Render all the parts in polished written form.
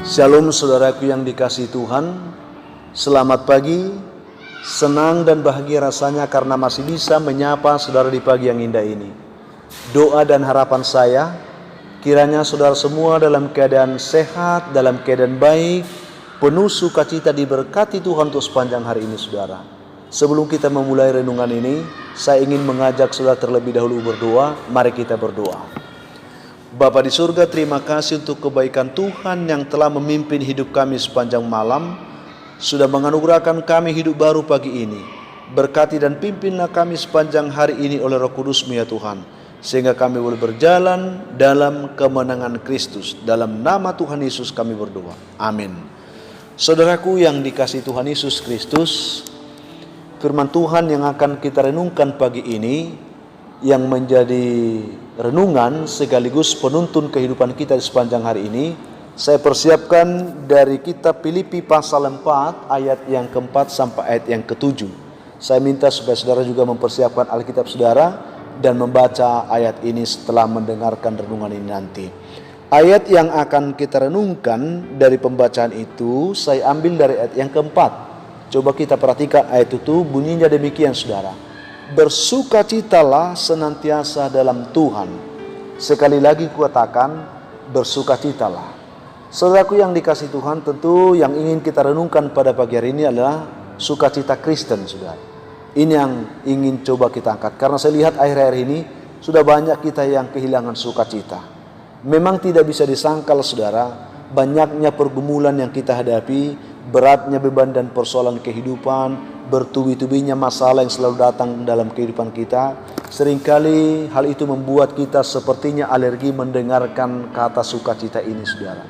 Shalom saudaraku yang dikasihi Tuhan. Selamat pagi. Senang dan bahagia rasanya karena masih bisa menyapa saudara di pagi yang indah ini. Doa dan harapan saya, kiranya saudara semua dalam keadaan sehat, dalam keadaan baik, penuh sukacita, diberkati Tuhan untuk sepanjang hari ini saudara. Sebelum kita memulai renungan ini, saya ingin mengajak saudara terlebih dahulu berdoa. Mari kita berdoa. Bapa di surga, terima kasih untuk kebaikan Tuhan yang telah memimpin hidup kami sepanjang malam, sudah menganugerahkan kami hidup baru pagi ini. Berkati dan pimpinlah kami sepanjang hari ini oleh Roh Kudus-Mu ya Tuhan, sehingga kami boleh berjalan dalam kemenangan Kristus. Dalam nama Tuhan Yesus kami berdoa, amin. Saudaraku yang dikasihi Tuhan Yesus Kristus, firman Tuhan yang akan kita renungkan pagi ini, yang menjadi renungan sekaligus penuntun kehidupan kita di sepanjang hari ini, saya persiapkan dari kitab Filipi pasal 4 ayat yang keempat sampai ayat yang ketujuh. Saya minta supaya saudara juga mempersiapkan Alkitab saudara dan membaca ayat ini setelah mendengarkan renungan ini nanti. Ayat yang akan kita renungkan dari pembacaan itu saya ambil dari ayat yang keempat. Coba kita perhatikan ayat itu, bunyinya demikian saudara. Bersukacitalah senantiasa dalam Tuhan. Sekali lagi kukatakan, bersukacitalah. Saudaraku yang dikasihi Tuhan, tentu yang ingin kita renungkan pada pagi hari ini adalah sukacita Kristen, saudara. Ini yang ingin coba kita angkat, karena saya lihat akhir-akhir ini sudah banyak kita yang kehilangan sukacita. Memang tidak bisa disangkal saudara, banyaknya pergumulan yang kita hadapi, beratnya beban dan persoalan kehidupan, bertubi-tubinya masalah yang selalu datang dalam kehidupan kita. Seringkali hal itu membuat kita sepertinya alergi mendengarkan kata sukacita ini saudara.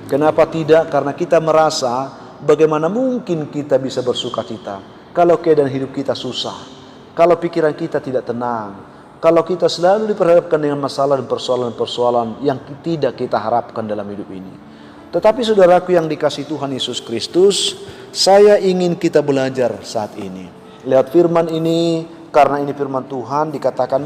Kenapa tidak? Karena kita merasa bagaimana mungkin kita bisa bersukacita kalau keadaan hidup kita susah, kalau pikiran kita tidak tenang, kalau kita selalu diperhadapkan dengan masalah dan persoalan-persoalan yang tidak kita harapkan dalam hidup ini. Tetapi saudaraku yang dikasihi Tuhan Yesus Kristus, saya ingin kita belajar saat ini lewat firman ini, karena ini firman Tuhan dikatakan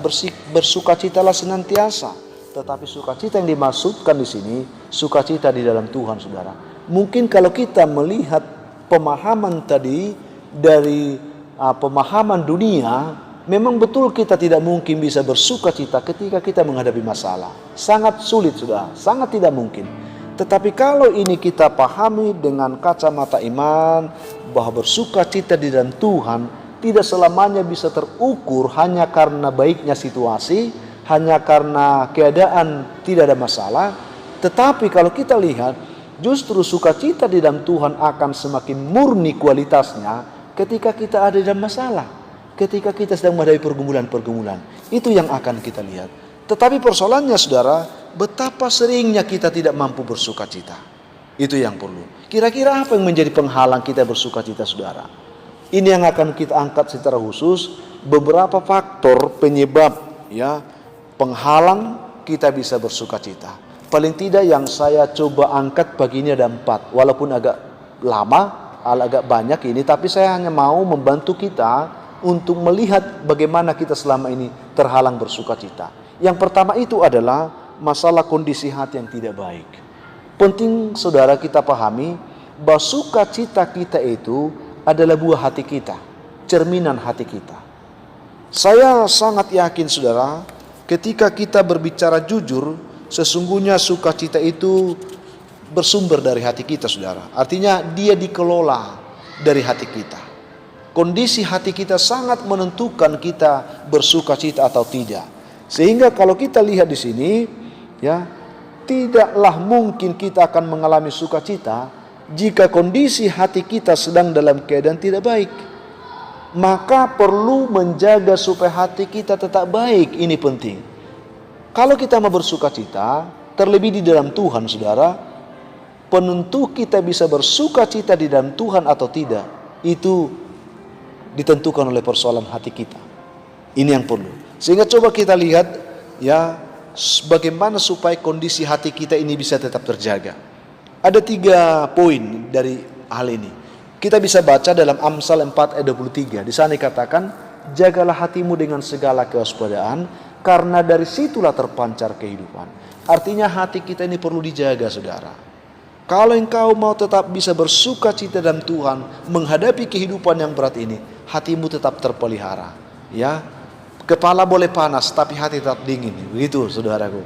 bersukacitalah senantiasa. Tetapi sukacita yang dimaksudkan di sini sukacita di dalam Tuhan saudara. Mungkin kalau kita melihat pemahaman tadi dari pemahaman dunia, memang betul kita tidak mungkin bisa bersukacita ketika kita menghadapi masalah. Sangat sulit saudara, sangat tidak mungkin. Tetapi kalau ini kita pahami dengan kacamata iman, bahwa bersukacita di dalam Tuhan tidak selamanya bisa terukur hanya karena baiknya situasi, hanya karena keadaan tidak ada masalah. Tetapi kalau kita lihat, justru sukacita di dalam Tuhan akan semakin murni kualitasnya ketika kita ada dalam masalah, ketika kita sedang menghadapi pergumulan-pergumulan. Itu yang akan kita lihat. Tetapi persoalannya saudara, betapa seringnya kita tidak mampu bersukacita. Itu yang perlu. Kira-kira apa yang menjadi penghalang kita bersukacita saudara? Ini yang akan kita angkat secara khusus, beberapa faktor penyebab ya penghalang kita bisa bersukacita. Paling tidak yang saya coba angkat pagi ini ada 4. Walaupun agak lama, agak banyak ini, tapi saya hanya mau membantu kita untuk melihat bagaimana kita selama ini terhalang bersukacita. Yang pertama itu adalah masalah kondisi hati yang tidak baik. Penting saudara kita pahami bahwa sukacita kita itu adalah buah hati kita, cerminan hati kita. Saya sangat yakin saudara, ketika kita berbicara jujur, sesungguhnya sukacita itu bersumber dari hati kita saudara. Artinya dia dikelola dari hati kita. Kondisi hati kita sangat menentukan kita bersukacita atau tidak. Sehingga kalau kita lihat di sini, ya, tidaklah mungkin kita akan mengalami sukacita jika kondisi hati kita sedang dalam keadaan tidak baik. Maka perlu menjaga supaya hati kita tetap baik. Ini penting. Kalau kita mau bersukacita, terlebih di dalam Tuhan, saudara, penentu kita bisa bersukacita di dalam Tuhan atau tidak, itu ditentukan oleh persoalan hati kita. Ini yang perlu. Sehingga coba kita lihat ya, bagaimana supaya kondisi hati kita ini bisa tetap terjaga. Ada 3 poin dari hal ini. Kita bisa baca dalam Amsal 4 ayat 23. Di sana dikatakan, jagalah hatimu dengan segala kewaspadaan, karena dari situlah terpancar kehidupan. Artinya hati kita ini perlu dijaga saudara. Kalau engkau mau tetap bisa bersuka cita dalam Tuhan, menghadapi kehidupan yang berat ini, hatimu tetap terpelihara. Ya, kepala boleh panas, tapi hati tetap dingin. Begitu, saudaraku.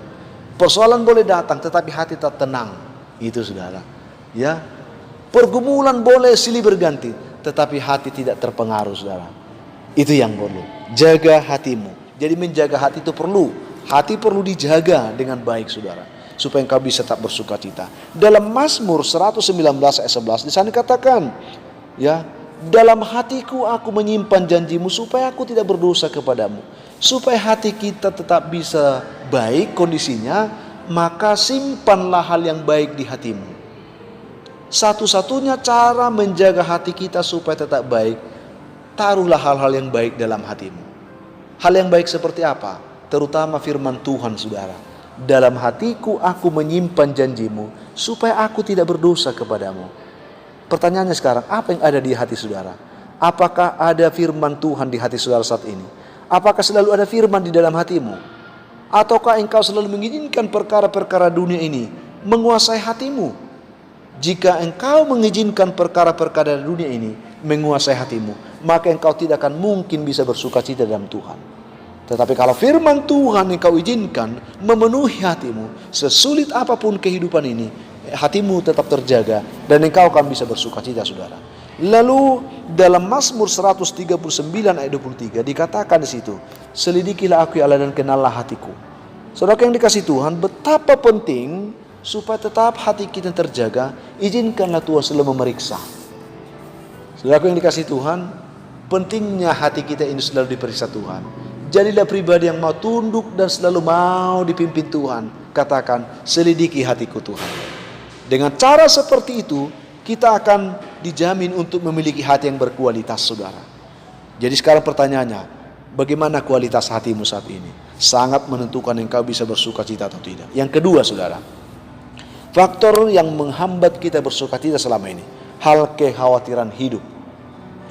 Persoalan boleh datang, tetapi hati tetap tenang. Itu, saudara. Ya, pergumulan boleh silih berganti, tetapi hati tidak terpengaruh, saudara. Itu yang perlu. Jaga hatimu. Jadi menjaga hati itu perlu. Hati perlu dijaga dengan baik, saudara, supaya engkau bisa tetap bersuka cita. Dalam Mazmur 119 ayat 11 di sana dikatakan, ya, dalam hatiku aku menyimpan janjimu supaya aku tidak berdosa kepadamu. Supaya hati kita tetap bisa baik kondisinya, maka simpanlah hal yang baik di hatimu. Satu-satunya cara menjaga hati kita supaya tetap baik, taruhlah hal-hal yang baik dalam hatimu. Hal yang baik seperti apa? Terutama firman Tuhan, saudara. Dalam hatiku aku menyimpan janjimu supaya aku tidak berdosa kepadamu. Pertanyaannya sekarang, apa yang ada di hati saudara? Apakah ada firman Tuhan di hati saudara saat ini? Apakah selalu ada firman di dalam hatimu? Ataukah engkau selalu mengizinkan perkara-perkara dunia ini menguasai hatimu? Jika engkau mengizinkan perkara-perkara dunia ini menguasai hatimu, maka engkau tidak akan mungkin bisa bersuka cita dalam Tuhan. Tetapi kalau firman Tuhan engkau izinkan memenuhi hatimu, sesulit apapun kehidupan ini, hatimu tetap terjaga dan engkau akan bisa bersuka cita, saudara. Lalu dalam Mazmur 139 ayat 23 dikatakan di situ, selidikilah aku ya Allah dan kenallah hatiku. Saudara yang dikasih Tuhan, betapa penting supaya tetap hati kita terjaga, izinkanlah Tuhan selalu memeriksa. Saudara yang dikasih Tuhan, pentingnya hati kita ini selalu diperiksa Tuhan. Jadilah pribadi yang mau tunduk dan selalu mau dipimpin Tuhan. Katakan, selidiki hatiku Tuhan. Dengan cara seperti itu, kita akan dijamin untuk memiliki hati yang berkualitas, saudara. Jadi sekarang pertanyaannya, bagaimana kualitas hatimu saat ini? Sangat menentukan engkau bisa bersuka cita atau tidak. Yang kedua, saudara, faktor yang menghambat kita bersuka cita selama ini, hal kekhawatiran hidup.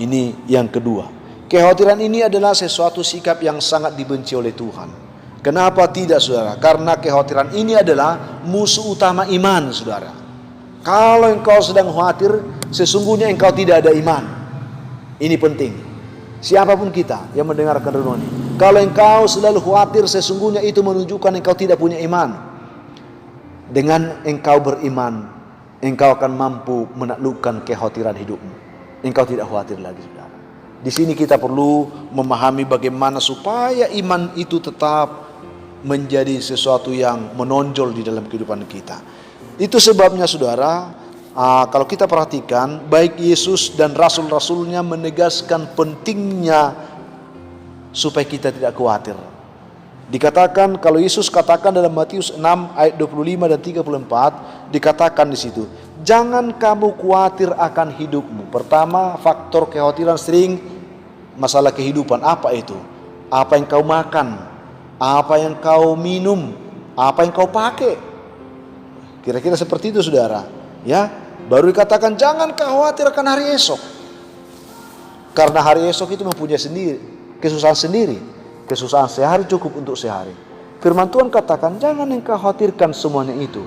Ini yang kedua. Kekhawatiran ini adalah sesuatu sikap yang sangat dibenci oleh Tuhan. Kenapa tidak, saudara? Karena kekhawatiran ini adalah musuh utama iman, saudara. Kalau engkau sedang khawatir, sesungguhnya engkau tidak ada iman. Ini penting. Siapapun kita yang mendengarkan renungan ini, kalau engkau selalu khawatir, sesungguhnya itu menunjukkan engkau tidak punya iman. Dengan engkau beriman, engkau akan mampu menaklukkan kekhawatiran hidupmu. Engkau tidak khawatir lagi, saudara. Di sini kita perlu memahami bagaimana supaya iman itu tetap menjadi sesuatu yang menonjol di dalam kehidupan kita. Itu sebabnya, saudara, kalau kita perhatikan, baik Yesus dan Rasul-Rasulnya menegaskan pentingnya supaya kita tidak khawatir. Dikatakan, kalau Yesus katakan dalam Matius 6 ayat 25 dan 34, dikatakan di situ, jangan kamu khawatir akan hidupmu. Pertama, faktor kekhawatiran sering masalah kehidupan. Apa itu? Apa yang kau makan? Apa yang kau minum? Apa yang kau pakai? Kira-kira seperti itu, saudara. Ya, baru dikatakan jangan khawatir akan hari esok. Karena hari esok itu mempunyai sendiri kesusahan sendiri. Kesusahan sehari cukup untuk sehari. Firman Tuhan katakan jangan engkau khawatirkan semuanya itu.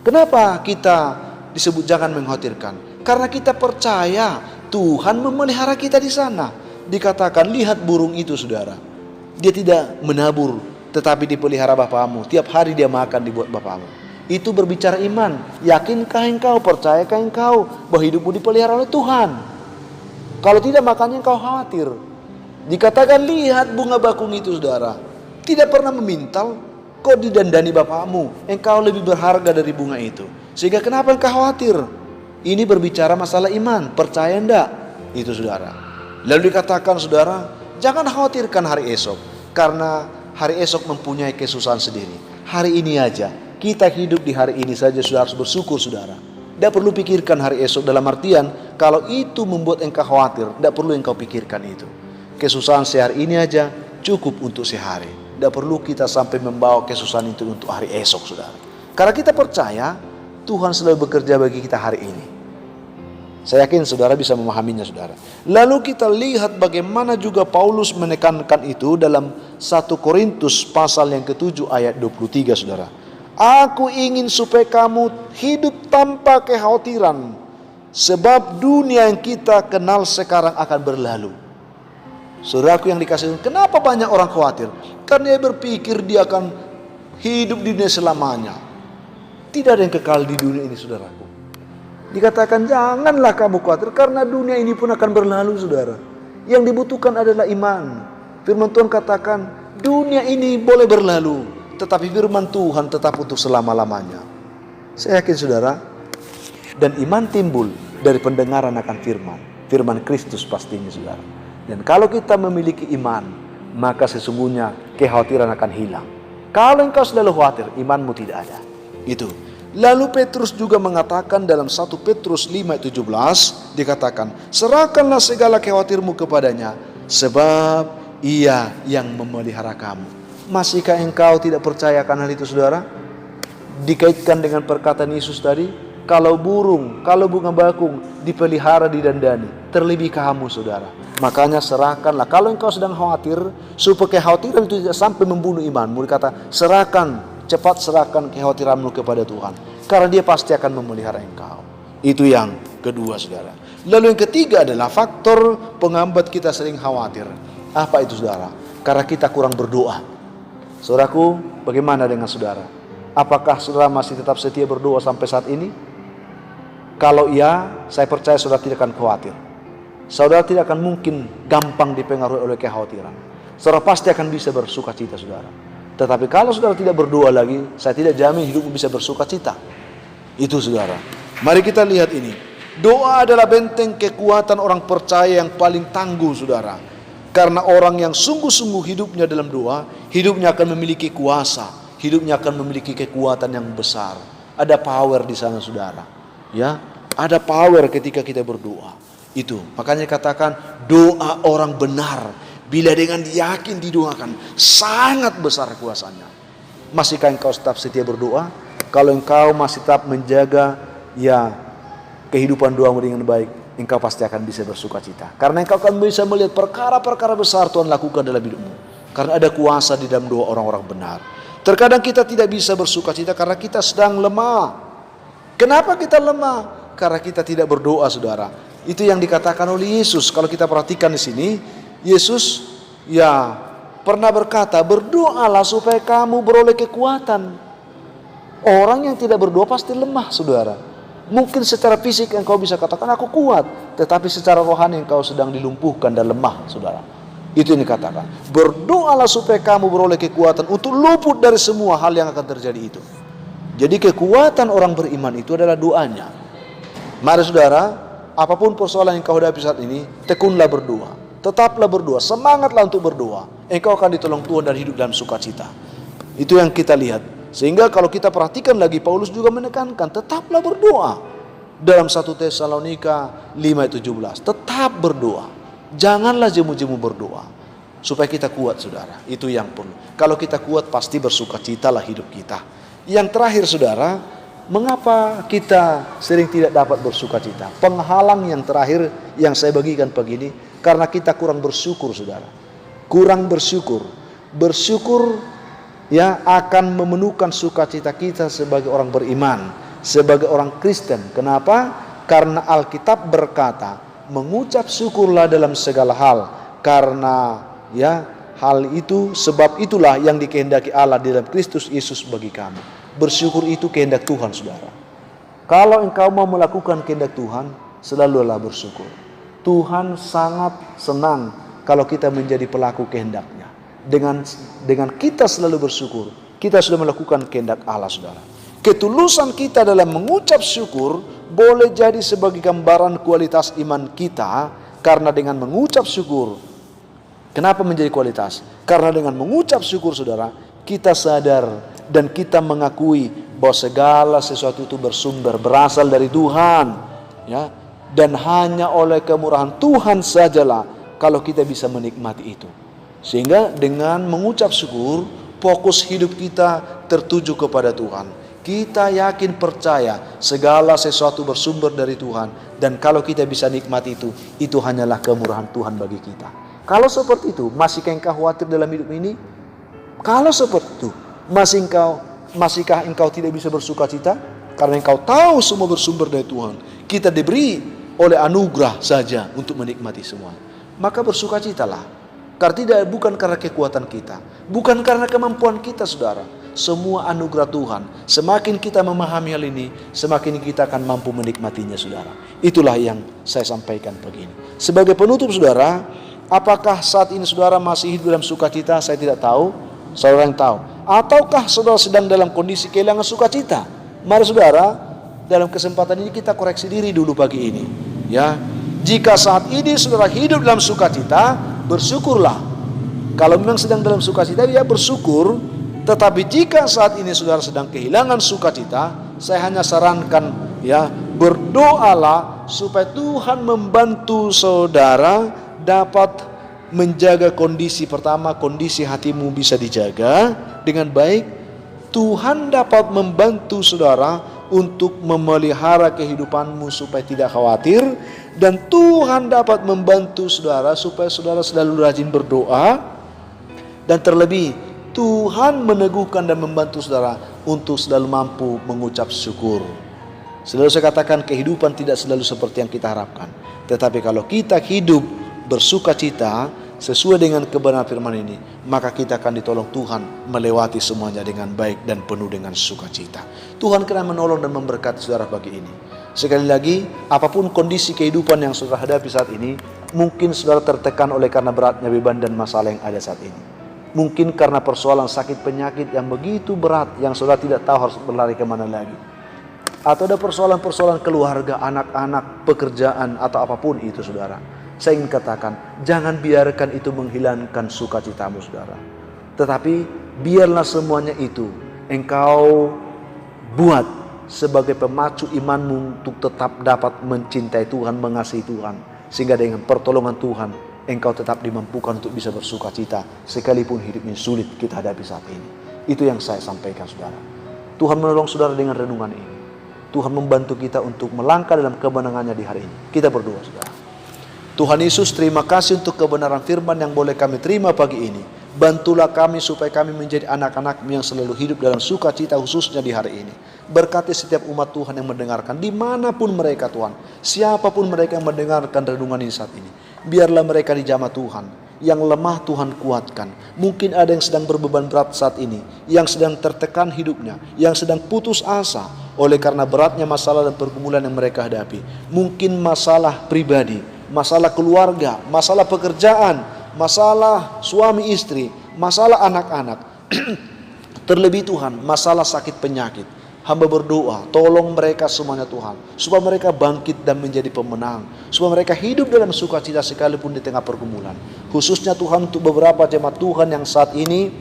Kenapa kita disebut jangan mengkhawatirkan? Karena kita percaya Tuhan memelihara kita di sana. Dikatakan lihat burung itu, saudara. Dia tidak menabur, tetapi dipelihara Bapamu. Tiap hari dia makan dibuat Bapamu. Itu berbicara iman. Yakinkah engkau, percayakah engkau bahwa hidupmu dipelihara oleh Tuhan? Kalau tidak, makanya engkau khawatir. Dikatakan lihat bunga bakung itu, saudara. Tidak pernah memintal, kok didandani Bapamu. Engkau lebih berharga dari bunga itu. Sehingga kenapa engkau khawatir? Ini berbicara masalah iman. Percaya enggak? Itu, saudara. Lalu dikatakan, saudara, jangan khawatirkan hari esok. Karena hari esok mempunyai kesusahan sendiri. Hari ini aja. Kita hidup di hari ini saja sudah harus bersyukur, saudara. Tidak perlu pikirkan hari esok, dalam artian kalau itu membuat engkau khawatir, tidak perlu engkau pikirkan itu. Kesusahan sehari ini aja cukup untuk sehari. Tidak perlu kita sampai membawa kesusahan itu untuk hari esok, saudara. Karena kita percaya Tuhan selalu bekerja bagi kita hari ini. Saya yakin saudara bisa memahaminya, saudara. Lalu kita lihat bagaimana juga Paulus menekankan itu dalam 1 Korintus pasal yang ke-7 ayat 23, saudara. Aku ingin supaya kamu hidup tanpa kekhawatiran, sebab dunia yang kita kenal sekarang akan berlalu. Saudaraku yang dikasihi, kenapa banyak orang khawatir? Karena dia berpikir dia akan hidup di dunia selamanya. Tidak ada yang kekal di dunia ini, saudaraku. Dikatakan janganlah kamu khawatir, karena dunia ini pun akan berlalu, saudara. Yang dibutuhkan adalah iman. Firman Tuhan katakan dunia ini boleh berlalu, tetapi firman Tuhan tetap untuk selama-lamanya. Saya yakin, saudara, dan iman timbul dari pendengaran akan firman Kristus pastinya, saudara. Dan kalau kita memiliki iman, maka sesungguhnya kekhawatiran akan hilang. Kalau engkau selalu khawatir, imanmu tidak ada. Itu. Lalu Petrus juga mengatakan dalam 1 Petrus 5:17, dikatakan, serahkanlah segala khawatirmu kepadanya, sebab ia yang memelihara kamu. Masihkah engkau tidak percaya akan hal itu, saudara? Dikaitkan dengan perkataan Yesus tadi, kalau burung, kalau bunga bakung dipelihara, didandani, terlebih kamu, saudara. Makanya serahkanlah. Kalau engkau sedang khawatir, supaya kekhawatiran itu tidak sampai membunuh imanmu, dikata serahkan, cepat serahkan kekhawatiranmu kepada Tuhan, karena Dia pasti akan memelihara engkau. Itu yang kedua, saudara. Lalu yang ketiga adalah faktor penghambat kita sering khawatir. Apa itu, saudara? Karena kita kurang berdoa. Saudaraku, bagaimana dengan saudara? Apakah saudara masih tetap setia berdoa sampai saat ini? Kalau iya, saya percaya saudara tidak akan khawatir. Saudara tidak akan mungkin gampang dipengaruhi oleh kekhawatiran. Saudara pasti akan bisa bersuka cita, saudara. Tetapi kalau saudara tidak berdoa lagi, saya tidak jamin hidupmu bisa bersuka cita. Itu, saudara. Mari kita lihat ini. Doa adalah benteng kekuatan orang percaya yang paling tangguh, saudara. Karena orang yang sungguh-sungguh hidupnya dalam doa, hidupnya akan memiliki kuasa, hidupnya akan memiliki kekuatan yang besar. Ada power di sana, saudara. Ya, ada power ketika kita berdoa. Itu, makanya katakan doa orang benar bila dengan yakin didoakan sangat besar kuasanya. Masihkah engkau tetap setia berdoa? Kalau engkau masih tetap menjaga kehidupan doamu dengan baik, engkau pasti akan bisa bersuka cita. Karena engkau akan bisa melihat perkara-perkara besar Tuhan lakukan dalam hidupmu. Karena ada kuasa di dalam doa orang-orang benar. Terkadang kita tidak bisa bersuka cita karena kita sedang lemah. Kenapa kita lemah? Karena kita tidak berdoa, saudara. Itu yang dikatakan oleh Yesus. Kalau kita perhatikan di sini, Yesus pernah berkata, berdoalah supaya kamu beroleh kekuatan. Orang yang tidak berdoa pasti lemah, saudara. Mungkin secara fisik engkau bisa katakan aku kuat, tetapi secara rohani engkau sedang dilumpuhkan dan lemah, saudara. Itu yang dikatakan. Berdoalah supaya kamu beroleh kekuatan untuk luput dari semua hal yang akan terjadi itu. Jadi kekuatan orang beriman itu adalah doanya. Mari, saudara, apapun persoalan yang kau hadapi saat ini, tekunlah berdoa. Tetaplah berdoa, semangatlah untuk berdoa. Engkau akan ditolong Tuhan dan hidup dalam sukacita. Itu yang kita lihat. Sehingga kalau kita perhatikan lagi, Paulus juga menekankan, tetaplah berdoa. Dalam 1 Tesalonika 5:17, tetap berdoa. Janganlah jemu-jemu berdoa. Supaya kita kuat, saudara. Itu yang perlu. Kalau kita kuat, pasti bersukacitalah hidup kita. Yang terakhir, saudara, mengapa kita sering tidak dapat bersuka cita? Penghalang yang terakhir yang saya bagikan pagi ini, karena kita kurang bersyukur, saudara. Kurang bersyukur. Bersyukur akan memenuhkan sukacita kita sebagai orang beriman, sebagai orang Kristen. Kenapa? Karena Alkitab berkata, mengucap syukurlah dalam segala hal, karena hal itu, sebab itulah yang dikehendaki Allah di dalam Kristus Yesus bagi kami. Bersyukur itu kehendak Tuhan, saudara. Kalau engkau mau melakukan kehendak Tuhan, selalulah bersyukur. Tuhan sangat senang kalau kita menjadi pelaku kehendaknya. Dengan kita selalu bersyukur, kita sudah melakukan kehendak Allah, saudara. Ketulusan kita dalam mengucap syukur boleh jadi sebagai gambaran kualitas iman kita. Karena dengan mengucap syukur, kenapa menjadi kualitas? Karena dengan mengucap syukur, saudara, kita sadar dan kita mengakui bahwa segala sesuatu itu berasal dari Tuhan, dan hanya oleh kemurahan Tuhan sajalah kalau kita bisa menikmati itu. Sehingga dengan mengucap syukur, fokus hidup kita tertuju kepada Tuhan. Kita yakin percaya segala sesuatu bersumber dari Tuhan, dan kalau kita bisa nikmati itu hanyalah kemurahan Tuhan bagi kita. Kalau seperti itu, masih engkau khawatir dalam hidup ini? Kalau seperti itu, masih engkau Masihkah engkau tidak bisa bersuka cita? Karena engkau tahu semua bersumber dari Tuhan. Kita diberi oleh anugerah saja untuk menikmati semua. Maka bersukacitalah. Karena bukan karena kekuatan kita, bukan karena kemampuan kita, saudara. Semua anugerah Tuhan. Semakin kita memahami hal ini, semakin kita akan mampu menikmatinya, saudara. Itulah yang saya sampaikan pagi ini. Sebagai penutup, saudara, apakah saat ini saudara masih hidup dalam sukacita? Saya tidak tahu. Saudara yang tahu. Ataukah saudara sedang dalam kondisi kehilangan sukacita? Mari saudara, dalam kesempatan ini kita koreksi diri dulu pagi ini. Ya, jika saat ini saudara hidup dalam sukacita, bersyukurlah. Kalau memang sedang dalam sukacita, ya bersyukur. Tetapi jika saat ini saudara sedang kehilangan sukacita, saya hanya sarankan, ya, berdoalah supaya Tuhan membantu saudara dapat menjaga kondisi pertama, kondisi hatimu bisa dijaga dengan baik. Tuhan dapat membantu saudara untuk memelihara kehidupanmu supaya tidak khawatir, dan Tuhan dapat membantu saudara supaya saudara selalu rajin berdoa, dan terlebih Tuhan meneguhkan dan membantu saudara untuk selalu mampu mengucap syukur. Selalu saya katakan, kehidupan tidak selalu seperti yang kita harapkan, tetapi kalau kita hidup bersuka cita sesuai dengan kebenaran firman ini, maka kita akan ditolong Tuhan melewati semuanya dengan baik dan penuh dengan sukacita. Tuhan kena menolong dan memberkati saudara pagi ini. Sekali lagi, apapun kondisi kehidupan yang saudara hadapi saat ini, mungkin saudara tertekan oleh karena beratnya beban dan masalah yang ada saat ini. Mungkin karena persoalan sakit penyakit yang begitu berat, yang saudara tidak tahu harus berlari kemana lagi. Atau ada persoalan-persoalan keluarga, anak-anak, pekerjaan, atau apapun itu saudara. Saya ingin katakan, jangan biarkan itu menghilangkan sukacitamu saudara. Tetapi biarlah semuanya itu engkau buat sebagai pemacu imanmu untuk tetap dapat mencintai Tuhan, mengasihi Tuhan. Sehingga dengan pertolongan Tuhan, engkau tetap dimampukan untuk bisa bersukacita sekalipun hidup ini sulit kita hadapi saat ini. Itu yang saya sampaikan saudara. Tuhan menolong saudara dengan renungan ini. Tuhan membantu kita untuk melangkah dalam kemenangannya di hari ini. Kita berdoa saudara. Tuhan Yesus, terima kasih untuk kebenaran firman yang boleh kami terima pagi ini. Bantulah kami supaya kami menjadi anak-anak yang selalu hidup dalam sukacita, khususnya di hari ini. Berkati setiap umat Tuhan yang mendengarkan, dimanapun mereka Tuhan, siapapun mereka yang mendengarkan renungan ini saat ini. Biarlah mereka dijamah Tuhan, yang lemah Tuhan kuatkan. Mungkin ada yang sedang berbeban berat saat ini, yang sedang tertekan hidupnya, yang sedang putus asa oleh karena beratnya masalah dan pergumulan yang mereka hadapi. Mungkin masalah pribadi, masalah keluarga, masalah pekerjaan, masalah suami istri, masalah anak-anak. Terlebih Tuhan, masalah sakit penyakit. Hamba berdoa, tolong mereka semuanya Tuhan, supaya mereka bangkit dan menjadi pemenang, supaya mereka hidup dalam sukacita sekalipun di tengah pergumulan. Khususnya Tuhan untuk beberapa jemaat Tuhan yang saat ini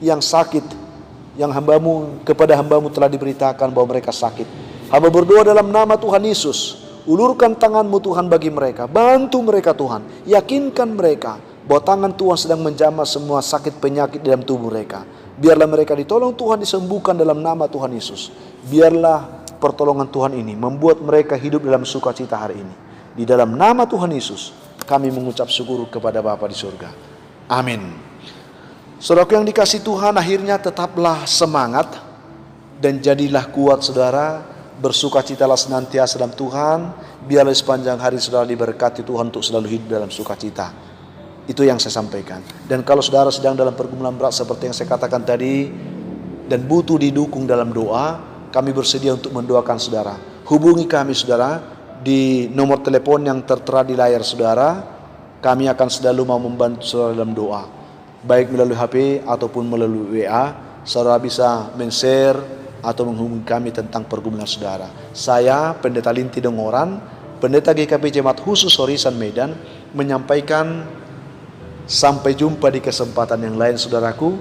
yang sakit, yang kepada hambamu telah diberitakan bahwa mereka sakit. Hamba berdoa dalam nama Tuhan Yesus, ulurkan tanganmu Tuhan bagi mereka, bantu mereka Tuhan, yakinkan mereka bahwa tangan Tuhan sedang menjamah semua sakit penyakit dalam tubuh mereka. Biarlah mereka ditolong Tuhan, disembuhkan dalam nama Tuhan Yesus. Biarlah pertolongan Tuhan ini membuat mereka hidup dalam sukacita hari ini. Di dalam nama Tuhan Yesus kami mengucap syukur kepada Bapa di surga. Amin. Saudaraku yang dikasihi Tuhan, akhirnya tetaplah semangat dan jadilah kuat saudara. Bersukacitalah senantiasa dalam Tuhan. Biarlah sepanjang hari saudara diberkati Tuhan untuk selalu hidup dalam sukacita. Itu yang saya sampaikan. Dan kalau saudara sedang dalam pergumulan berat seperti yang saya katakan tadi, dan butuh didukung dalam doa, kami bersedia untuk mendoakan saudara. Hubungi kami saudara di nomor telepon yang tertera di layar saudara. Kami akan selalu mau membantu saudara dalam doa, baik melalui HP ataupun melalui WA. Saudara bisa men-share atau menghubungi kami tentang pergumulan saudara. Saya Pendeta Linti Dongoran, Pendeta GKP Jemaat Khusus Horisan Medan, menyampaikan sampai jumpa di kesempatan yang lain saudaraku.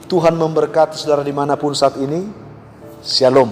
Tuhan memberkati saudara dimanapun saat ini. Shalom.